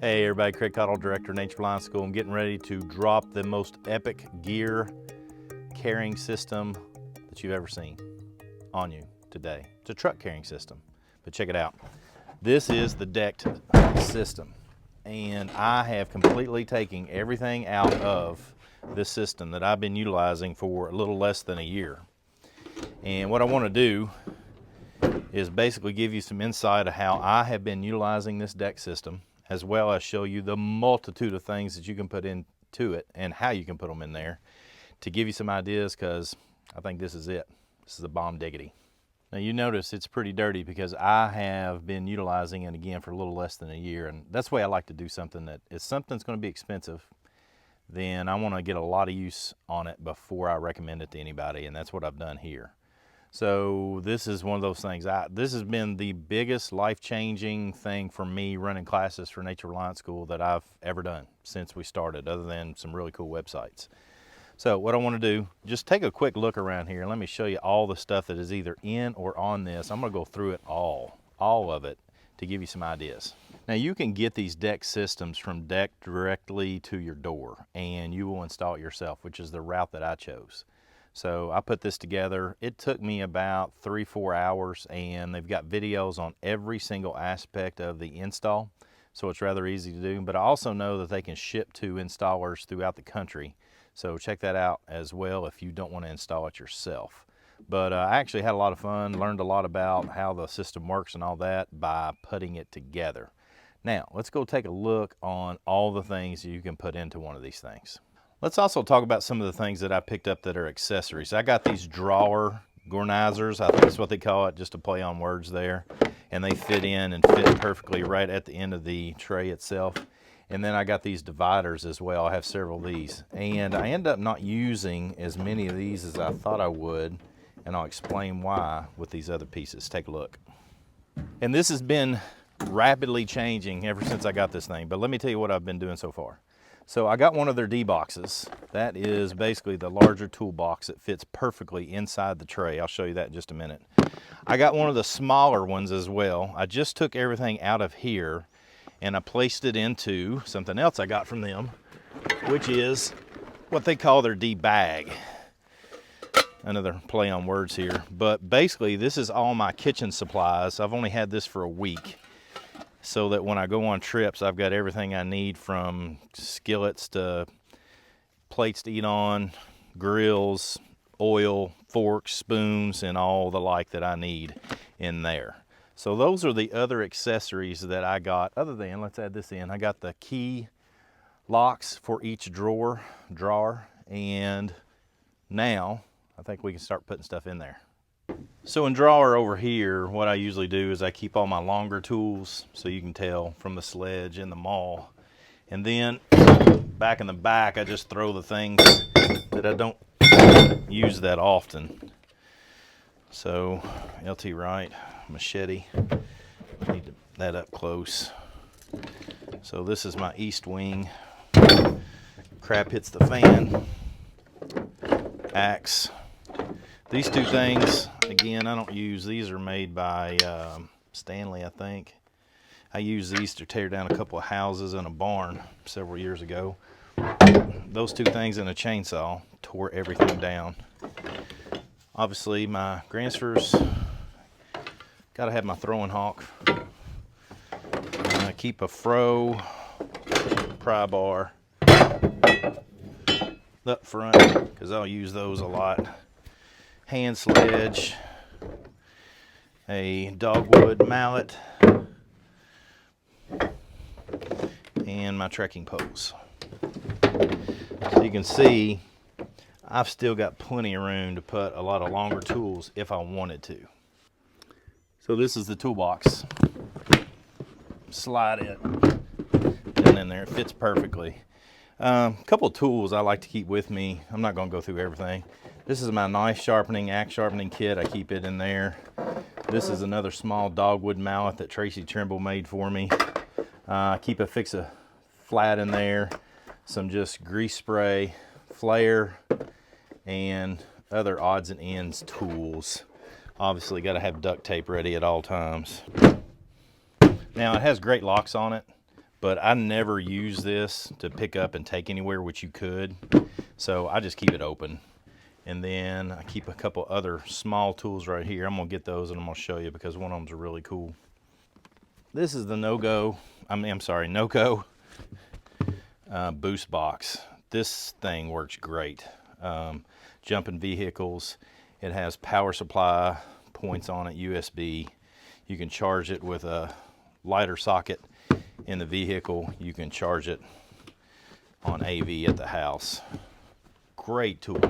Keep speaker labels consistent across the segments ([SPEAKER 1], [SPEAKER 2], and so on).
[SPEAKER 1] Hey everybody, Craig Cottle, Director of Nature Blind School. I'm getting ready to drop the most epic gear carrying system that you've ever seen on you today. It's a truck carrying system, but check it out. This is the decked system, and I have completely taken everything out of this system that I've been utilizing for a little less than a year. And what I want to do is basically give you some insight of how I have been utilizing this deck system, as well as show you the multitude of things that you can put into it and how you can put them in there to give you some ideas, because I think this is it. This is a bomb diggity. Now you notice it's pretty dirty because I have been utilizing it again for a little less than a year, and that's the way I like to do something. That is something that's going to be expensive, then I want to get a lot of use on it before I recommend it to anybody, and that's what I've done here. So this is one of those things. This has been the biggest life-changing thing for me running classes for Nature Reliance School that I've ever done since we started, other than some really cool websites. So what I want to do, just take a quick look around here and let me show you all the stuff that is either in or on this. I'm going to go through it all of it, to give you some ideas. Now you can get these deck systems from deck directly to your door, and you will install it yourself, which is the route that I chose. So I put this together. It took me about 3-4 hours, and they've got videos on every single aspect of the install, so it's rather easy to do. But I also know that they can ship to installers throughout the country, so check that out as well if you don't want to install it yourself. But I actually had a lot of fun, learned a lot about how the system works and all that by putting it together. Now let's go take a look on all the things you can put into one of these things. Let's also talk about some of the things that I picked up that are accessories. I got these drawer organizers, I think that's what they call it, just to play on words there. And they fit in and fit perfectly right at the end of the tray itself. And then I got these dividers as well. I have several of these. And I end up not using as many of these as I thought I would. And I'll explain why with these other pieces. Take a look. And this has been rapidly changing ever since I got this thing. But let me tell you what I've been doing so far. So I got one of their D boxes. That is basically the larger toolbox that fits perfectly inside the tray. I'll show you that in just a minute. I got one of the smaller ones as well. I just took everything out of here and I placed it into something else I got from them, which is what they call their DBag. Another play on words here, but basically this is all my kitchen supplies. I've only had this for a week, so that when I go on trips, I've got everything I need, from skillets to plates to eat on, grills, oil, forks, spoons, and all the like that I need in there. So those are the other accessories that I got. Other than, let's add this in, I got the key locks for each drawer, and now I think we can start putting stuff in there. So in drawer over here, what I usually do is I keep all my longer tools, so you can tell, from the sledge and the maul. And then back in the back, I just throw the things that I don't use that often. So LT Wright, machete, need that up close. So this is my east wing, crap hits the fan, axe. These two things, again, I don't use. These are made by Stanley, I think. I used these to tear down a couple of houses and a barn several years ago. Those two things and a chainsaw tore everything down. Obviously, my transfers. Gotta have my throwing hawk. I keep a fro pry bar up front because I'll use those a lot. Hand sledge, a dogwood mallet, and my trekking poles. So you can see I've still got plenty of room to put a lot of longer tools if I wanted to. So this is the toolbox. Slide it in there, it fits perfectly. A couple of tools I like to keep with me. I'm not going to go through everything. This is my knife sharpening, axe sharpening kit. I keep it in there. This is another small dogwood mallet that Tracy Trimble made for me. I keep a flat in there, some just grease spray, flare, and other odds and ends tools. Obviously got to have duct tape ready at all times. Now it has great locks on it, but I never use this to pick up and take anywhere, which you could. So I just keep it open. And then I keep a couple other small tools right here. I'm gonna get those and I'm gonna show you because one of them's really cool. This is the NoGo boost box. This thing works great. Jumping vehicles. It has power supply points on it, USB. You can charge it with a lighter socket in the vehicle. You can charge it on AV at the house. Great tool.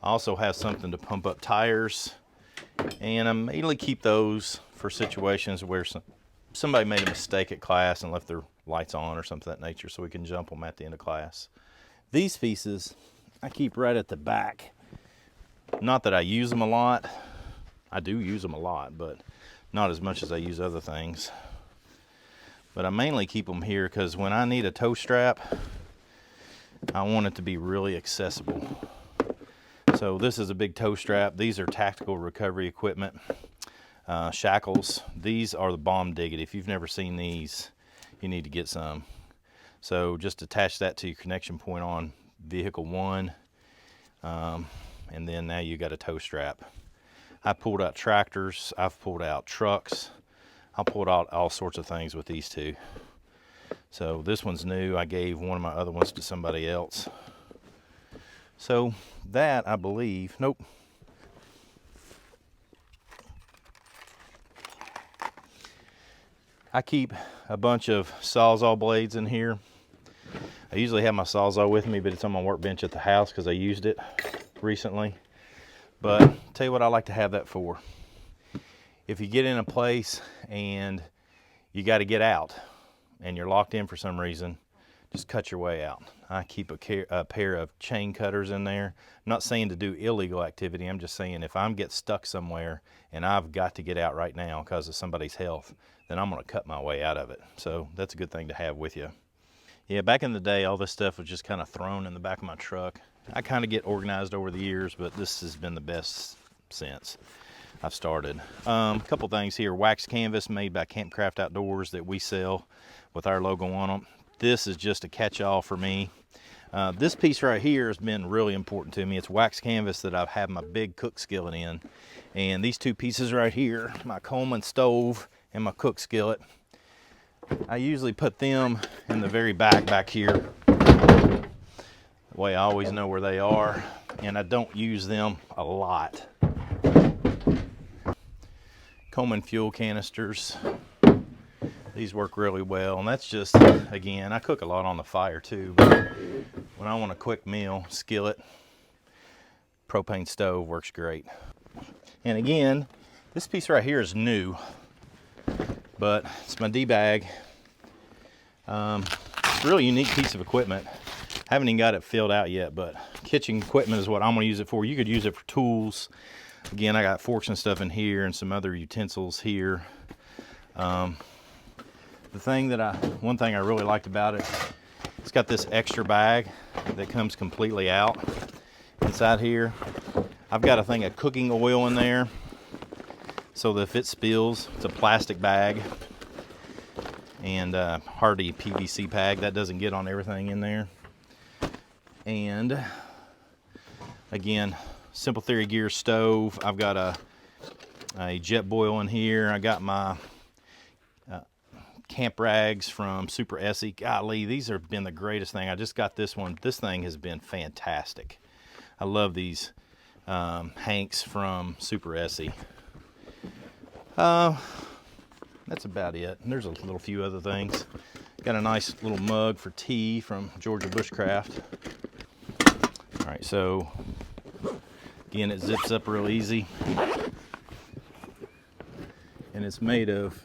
[SPEAKER 1] I also have something to pump up tires, and I mainly keep those for situations where somebody made a mistake at class and left their lights on or something of that nature, so we can jump them at the end of class. These pieces I keep right at the back. Not that I use them a lot. I do use them a lot, but not as much as I use other things. But I mainly keep them here because when I need a tow strap, I want it to be really accessible. So this is a big tow strap. These are tactical recovery equipment. Shackles. These are the bomb diggity. If you've never seen these, you need to get some. So just attach that to your connection point on vehicle 1. And then now you got a tow strap. I pulled out tractors. I've pulled out trucks. I pulled out all sorts of things with these two. So this one's new. I gave one of my other ones to somebody else. So that, I believe, nope. I keep a bunch of Sawzall blades in here. I usually have my Sawzall with me, but it's on my workbench at the house because I used it recently. But I'll tell you what I like to have that for. If you get in a place and you got to get out and you're locked in for some reason, just cut your way out. I keep a pair of chain cutters in there. I'm not saying to do illegal activity. I'm just saying if I'm get stuck somewhere and I've got to get out right now because of somebody's health, then I'm going to cut my way out of it. So that's a good thing to have with you. Yeah, back in the day, all this stuff was just kind of thrown in the back of my truck. I kind of get organized over the years, but this has been the best since I've started. A couple things here. Wax canvas made by Campcraft Outdoors that we sell with our logo on them. This is just a catch-all for me. This piece right here has been really important to me. It's wax canvas that I've had my big cook skillet in. And these two pieces right here, my Coleman stove and my cook skillet, I usually put them in the very back here. That way I always know where they are, and I don't use them a lot. Coleman fuel canisters. These work really well, and that's just, again, I cook a lot on the fire too, but when I want a quick meal, skillet, propane stove works great. And again, this piece right here is new, but it's my DBag. It's a really unique piece of equipment. I haven't even got it filled out yet, but kitchen equipment is what I'm gonna use it for. You could use it for tools. Again, I got forks and stuff in here and some other utensils here. One thing I really liked about it, it's got this extra bag that comes completely out. Inside here, I've got a thing of cooking oil in there, so that if it spills, it's a plastic bag and hardy PVC bag that doesn't get on everything in there. And again, Simple Theory Gear stove. I've got a jet boil in here. I got my camp rags from Super Essie. Golly, these have been the greatest thing. I just got this one. This thing has been fantastic. I love these Hanks from Super Essie. That's about it. And there's a little few other things. Got a nice little mug for tea from Georgia Bushcraft. All right, so again, it zips up real easy. And it's made of,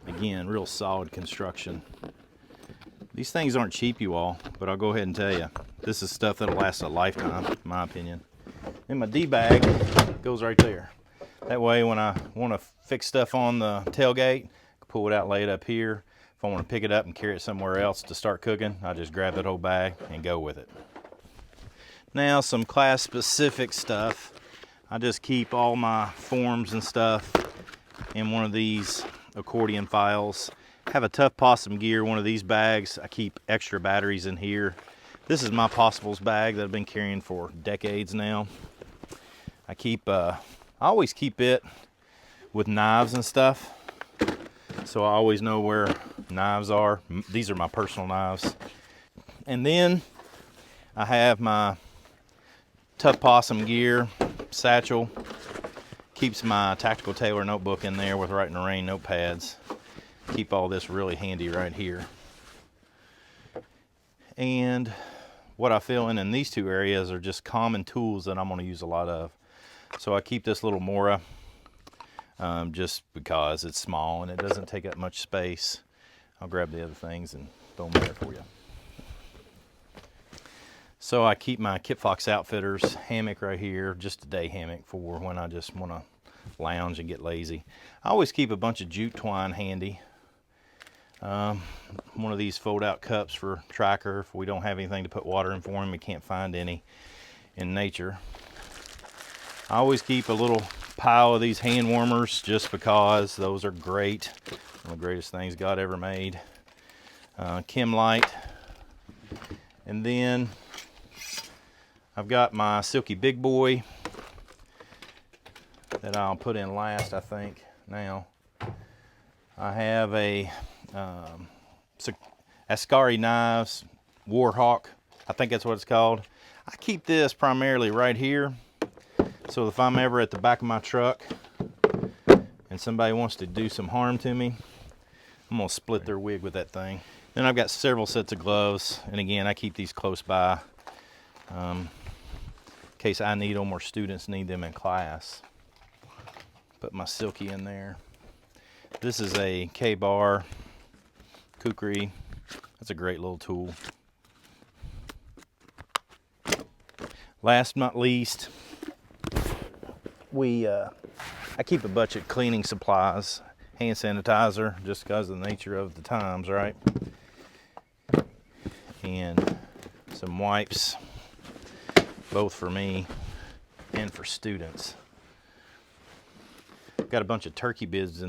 [SPEAKER 1] again, real solid construction. These things aren't cheap, you all, but I'll go ahead and tell you, this is stuff that'll last a lifetime, in my opinion. And my DBag goes right there. That way, when I want to fix stuff on the tailgate, pull it out, lay it up here. If I want to pick it up and carry it somewhere else to start cooking, I just grab that whole bag and go with it. Now, some class-specific stuff. I just keep all my forms and stuff in one of these accordion files. Have a tough possum gear, one of these bags. I keep extra batteries in here. This is my Possibles bag that I've been carrying for decades now. I always keep it with knives and stuff, so I always know where knives are. These are my personal knives. And then I have my tough possum gear satchel. Keeps my tactical tailor notebook in there with Right in the Rain notepads. Keep all this really handy right here. And what I fill in these two areas are just common tools that I'm going to use a lot of. So I keep this little Mora just because it's small and it doesn't take up much space. I'll grab the other things and throw them there for you. So I keep my Kit Fox Outfitters hammock right here, just a day hammock for when I just want to lounge and get lazy. I always keep a bunch of jute twine handy. One of these fold out cups for tracker if we don't have anything to put water in for him. We can't find any in nature. I always keep a little pile of these hand warmers just because those are great. One of the greatest things God ever made. Chem Light. And then I've got my Silky Big Boy that I'll put in last, I think, now. I have a Askari knives, Warhawk, I think that's what it's called. I keep this primarily right here, so if I'm ever at the back of my truck and somebody wants to do some harm to me, I'm gonna split their wig with that thing. Then I've got several sets of gloves, and again, I keep these close by in case I need them or students need them in class. Put my Silky in there. This is a K-bar kukri. That's a great little tool. Last but not least, I keep a bunch of cleaning supplies, hand sanitizer, just because of the nature of the times, right? And some wipes, both for me and for students. Got a bunch of turkey beards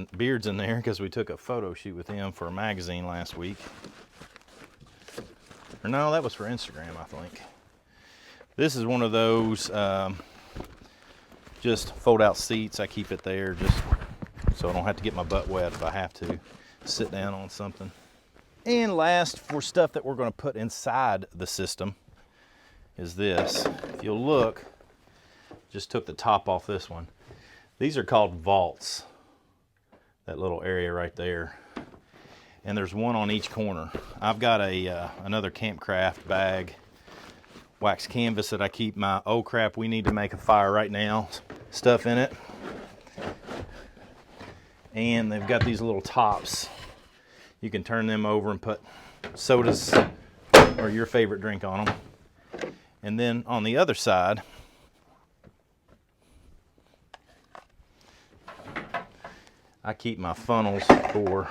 [SPEAKER 1] in there because we took a photo shoot with them for a magazine last week. Or no, that was for Instagram, I think. This is one of those just fold out seats. I keep it there just so I don't have to get my butt wet if I have to sit down on something. And last, for stuff that we're going to put inside the system, is this. If you'll look, just took the top off this one. These are called vaults, that little area right there. And there's one on each corner. I've got another Campcraft bag, wax canvas that I keep my, oh crap, we need to make a fire right now, stuff in it. And they've got these little tops. You can turn them over and put sodas or your favorite drink on them. And then on the other side, I keep my funnels for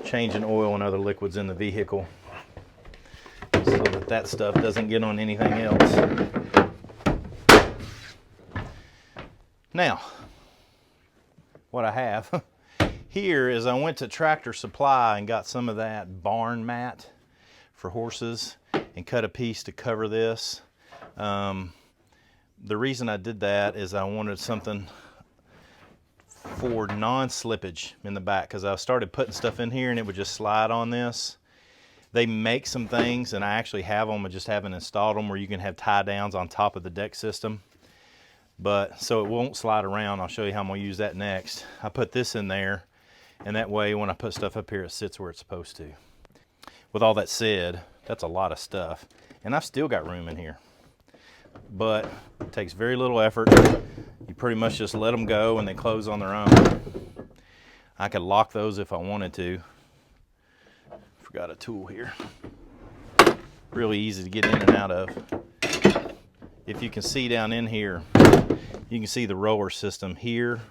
[SPEAKER 1] changing oil and other liquids in the vehicle so that stuff doesn't get on anything else. Now, what I have here is I went to Tractor Supply and got some of that barn mat for horses and cut a piece to cover this. The reason I did that is I wanted something for non-slippage in the back, because I started putting stuff in here and it would just slide on this. They make some things, and I actually have them, I just haven't installed them, where you can have tie downs on top of the deck system. But so it won't slide around. I'll show you how I'm gonna use that next. I put this in there, and that way when I put stuff up here, it sits where it's supposed to. With all that said, that's a lot of stuff, and I've still got room in here. But it takes very little effort. You pretty much just let them go and they close on their own. I could lock those if I wanted to. Forgot a tool here. Really easy to get in and out of. If you can see down in here, you can see the roller system here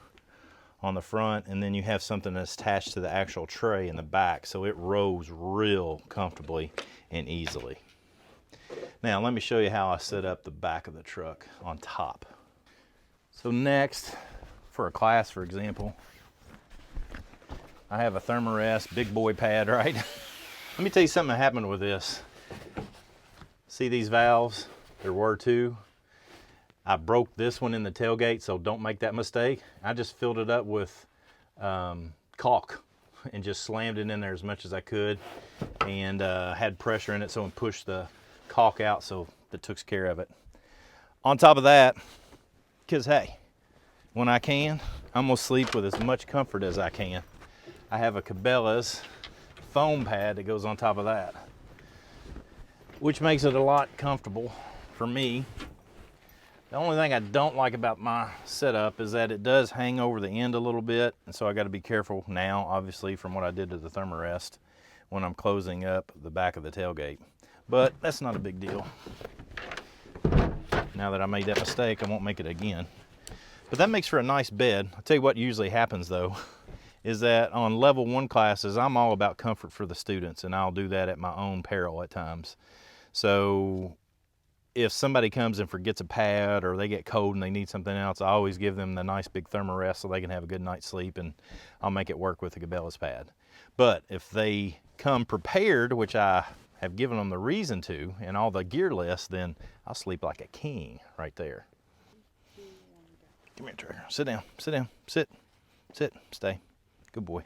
[SPEAKER 1] on the front, and then you have something that's attached to the actual tray in the back, so it rows real comfortably and easily. Now let me show you how I set up the back of the truck on top. So next, for a class, for example, I have a Thermarest big boy pad, right? Let me tell you something that happened with this. See these valves? There were two. I broke this one in the tailgate, so don't make that mistake. I just filled it up with caulk and just slammed it in there as much as I could, and had pressure in it so it pushed the caulk out, so that took care of it. On top of that, because hey, when I can, I'm gonna sleep with as much comfort as I can. I have a Cabela's foam pad that goes on top of that, which makes it a lot comfortable for me. The only thing I don't like about my setup is that it does hang over the end a little bit, and so I got to be careful now, obviously, from what I did to the Thermarest when I'm closing up the back of the tailgate. But that's not a big deal. Now that I made that mistake, I won't make it again. But that makes for a nice bed. I'll tell you what usually happens though, is that on level 1 classes, I'm all about comfort for the students, and I'll do that at my own peril at times. So if somebody comes and forgets a pad or they get cold and they need something else, I always give them the nice big Thermarest so they can have a good night's sleep, and I'll make it work with the Cabela's pad. But if they come prepared, which I have given them the reason to, and all the gear list, then I'll sleep like a king right there. Come here, Tracker. Sit down, sit down, sit, stay. Good boy.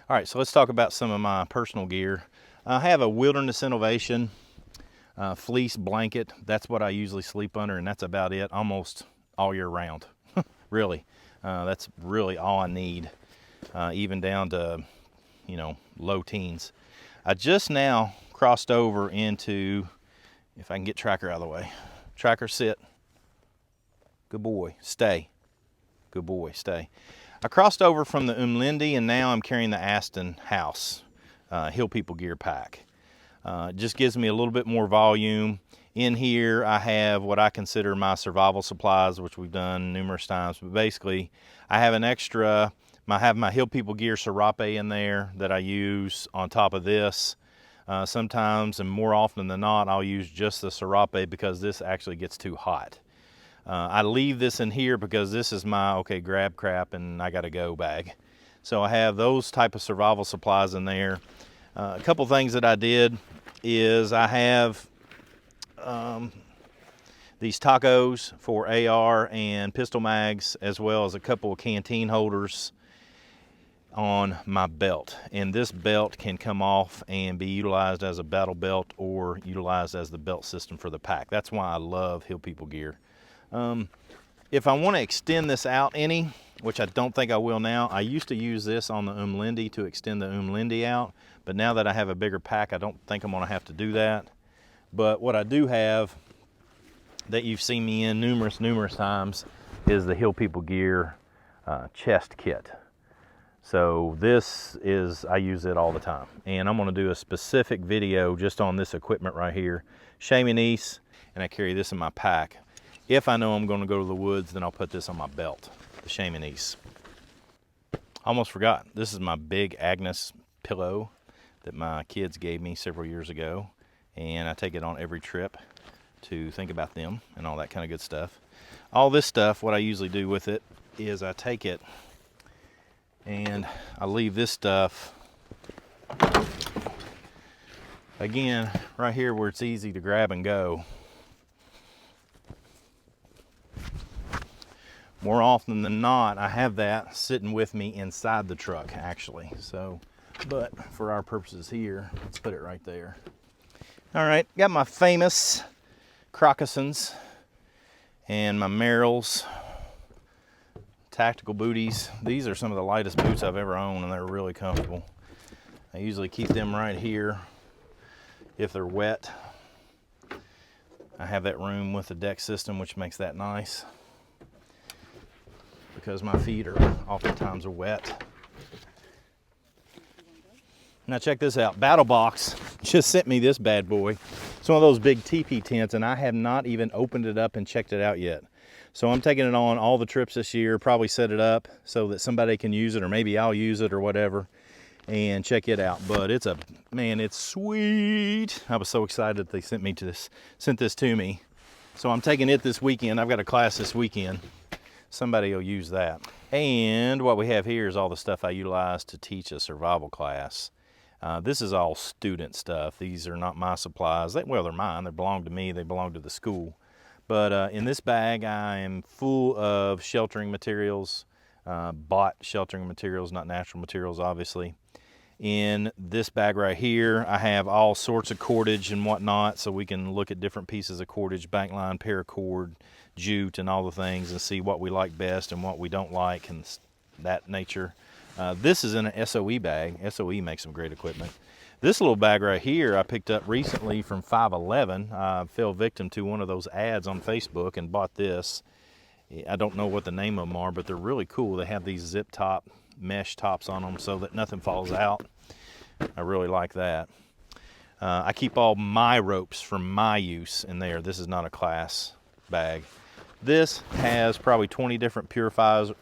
[SPEAKER 1] All right, so let's talk about some of my personal gear. I have a Wilderness Innovation fleece blanket. That's what I usually sleep under, and that's about it almost all year round. Really, that's really all I need, even down to, you know, low teens. I just now crossed over into, if I can get Tracker out of the way. Tracker, sit. Good boy. Stay. Good boy. Stay. I crossed over from the Umlindi, and now I'm carrying the Aston House Hill People Gear pack. It just gives me a little bit more volume. In here I have what I consider my survival supplies, which we've done numerous times, but basically I have an extra, I have my Hill People Gear serape in there that I use on top of this. Sometimes, and more often than not, I'll use just the serape because this actually gets too hot. I leave this in here because this is my, okay, grab crap and I gotta go bag. So I have those type of survival supplies in there. A couple things that I did is I have these tacos for AR and pistol mags, as well as a couple of canteen holders on my belt. And this belt can come off and be utilized as a battle belt or utilized as the belt system for the pack. That's why I love Hill People Gear. If I want to extend this out any, which I don't think I will now, I used to use this on the Umlindi to extend the Umlindi out, but now that I have a bigger pack, I don't think I'm going to have to do that. But what I do have that you've seen me in numerous times is the Hill People Gear chest kit. So this is, I use it all the time, and I'm going to do a specific video just on this equipment right here. Chamonix, and I carry this in my pack. If I know I'm going to go to the woods, then I'll put this on my belt, the Chamonix. Almost forgot, this is my big Agnes pillow that my kids gave me several years ago, and I take it on every trip to think about them and all that kind of good stuff. All this stuff, what I usually do with it is I take it and I leave this stuff, again, right here where it's easy to grab and go. More often than not, I have that sitting with me inside the truck, actually. So, but for our purposes here, let's put it right there. All right, got my famous Crocossons and my Merrells tactical booties. These are some of the lightest boots I've ever owned, and they're really comfortable. I usually keep them right here if they're wet. I have that room with the deck system, which makes that nice, because my feet are oftentimes are wet. Now check this out. Battle Box just sent me this bad boy. It's one of those big teepee tents, and I have not even opened it up and checked it out yet. So I'm taking it on all the trips this year, probably set it up so that somebody can use it, or maybe I'll use it or whatever, and check it out. But it's a, man, it's sweet. I was so excited that they sent this to me. So I'm taking it this weekend. I've got a class this weekend. somebody will use that. And what we have here is all the stuff I utilize to teach a survival class. This is all student stuff. These are not my supplies. Well, they're mine. They belong to me. They belong to the school. But in this bag, I am full of sheltering materials, bought sheltering materials, not natural materials, obviously. In this bag right here, I have all sorts of cordage and whatnot, so we can look at different pieces of cordage, bankline, paracord, jute, and all the things, and see what we like best and what we don't like, and that nature. This is in an SOE bag. SOE makes some great equipment. This little bag right here I picked up recently from 511. I fell victim to one of those ads on Facebook and bought this. I don't know what the name of them are, but they're really cool. They have these zip top mesh tops on them so that nothing falls out. I really like that. I keep all my ropes from my use in there. This is not a class bag. This has probably 20 different purifiers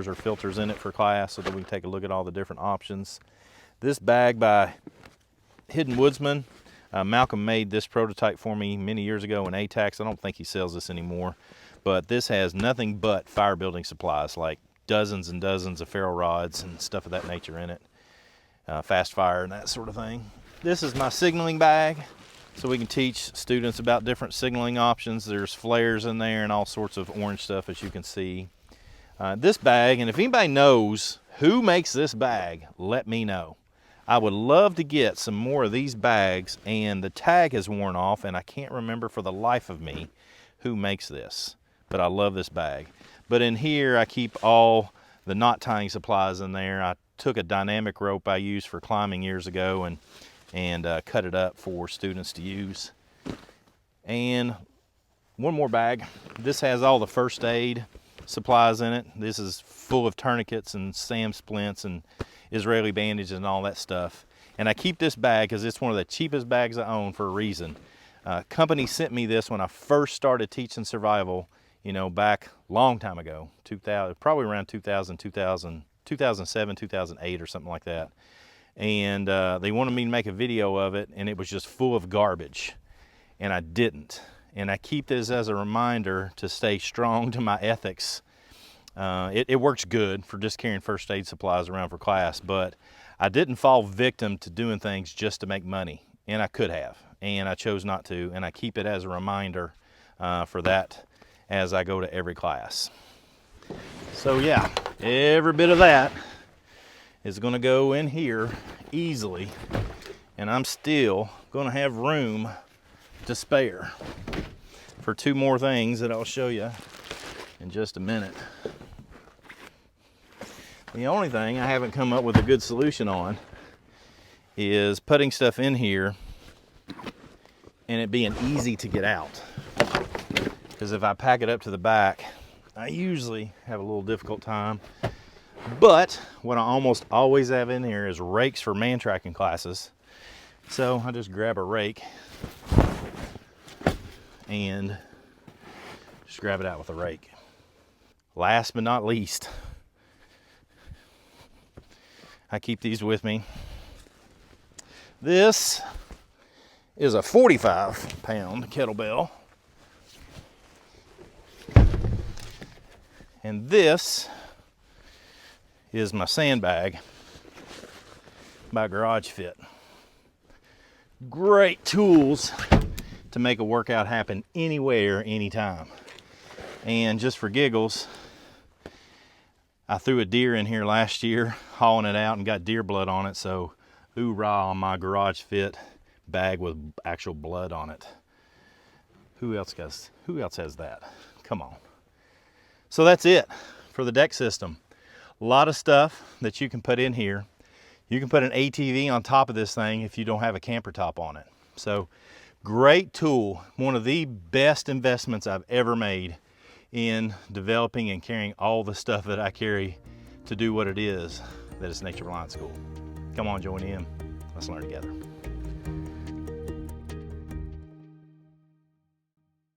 [SPEAKER 1] or filters in it for class, so that we can take a look at all the different options. This bag by Hidden Woodsman, Malcolm made this prototype for me many years ago in ATAX. I don't think he sells this anymore, but this has nothing but fire building supplies, like dozens and dozens of ferro rods and stuff of that nature in it, fast fire and that sort of thing. This is my signaling bag, so we can teach students about different signaling options. There's flares in there and all sorts of orange stuff, as you can see. This bag, and if anybody knows who makes this bag, let me know. I would love to get some more of these bags, and the tag has worn off, and I can't remember for the life of me who makes this, but I love this bag. But in here, I keep all the knot tying supplies in there. I took a dynamic rope I used for climbing years ago and cut it up for students to use. And one more bag. This has all the first aid supplies in it. This is full of tourniquets and SAM splints and Israeli bandages and all that stuff. And I keep this bag because it's one of the cheapest bags I own for a reason. Company sent me this when I first started teaching survival, you know, back long time ago, 2000, probably around 2007, 2008 or something like that. And they wanted me to make a video of it, and it was just full of garbage, and I didn't. And I keep this as a reminder to stay strong to my ethics. It works good for just carrying first aid supplies around for class, but I didn't fall victim to doing things just to make money, and I could have, and I chose not to, and I keep it as a reminder for that as I go to every class. So yeah, every bit of that is gonna go in here easily, and I'm still gonna have room to spare for two more things that I'll show you in just a minute. The only thing I haven't come up with a good solution on is putting stuff in here and it being easy to get out. Because if I pack it up to the back, I usually have a little difficult time. But what I almost always have in here is rakes for man tracking classes. So I just grab a rake and just grab it out with a rake. Last but not least, I keep these with me. This is a 45-pound kettlebell. And this is my sandbag by Garage Fit. Great tools to make a workout happen anywhere, anytime. And just for giggles, I threw a deer in here last year, hauling it out, and got deer blood on it, so hoorah on my Garage Fit bag with actual blood on it. Who else has that? Come on. So that's it for the deck system. A lot of stuff that you can put in here. You can put an ATV on top of this thing if you don't have a camper top on it. So great tool, one of the best investments I've ever made in developing and carrying all the stuff that I carry to do what it is that is Nature Reliance School. Come on, join in. Let's learn together.